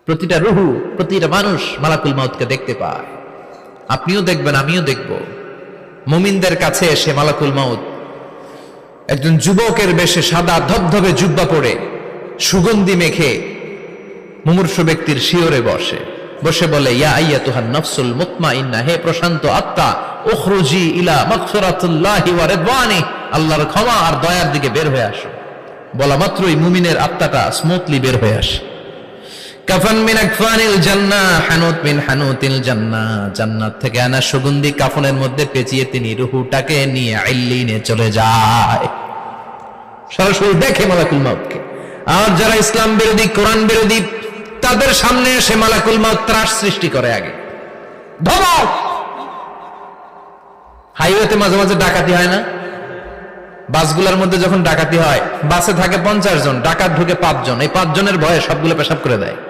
প্রতিটা রুহু, প্রতিটা মানুষ মালাকুল মাউতকে দেখতে পায়। আপনিও দেখবেন, আমিও দেখব। মুমিনদের কাছে এসে মালাকুল মাউত একজন যুবকের বেশে সাদা ধবধবে জুব্বা পরে সুগন্ধি মেখে মুমূর্ষু ব্যক্তির শিয়রে বসে বলে, ইয়া আইয়াতুহান নাফসুল মুতমাইন্নাহ, হে প্রশান্ত আত্মা, উখরুজি ইলা মাগফিরাতুল্লাহি ওয়া রিদওয়ানি, আল্লাহর ক্ষমা আর দয়ার দিকে বের হয়ে আসো। বলা মাত্রই মুমিনের আত্মাটা স্মুথলি বের হয়ে আসে। কাফান মিন আকফানিল জান্নাহ, হানুত মিন হানুতিল জান্নাহ, জান্নাত থেকে আনা সুগন্ধি কাফনের মধ্যে পেঁচিয়ে তিনি রূহটাকে নিয়ে ইল্লিনে চলে যায়। সরাসরি দেখে মালাকুল মাউতকে। আর যারা ইসলাম বিরোধী, কোরআন বিরোধী, তাদের সামনে এসে মালাকুল মাউত ত্রাস সৃষ্টি করে। আগে ধমক। হাইওয়েতে মাঝে মাঝে ডাকাতি হয় না? বাসগুলোর মধ্যে যখন ডাকাতি হয়, বাসে থাকে 50 জন, ডাকাত ঢুকে 5 জন, এই 5 জনের ভয়ে সবগুলো পেশাব করে দেয়।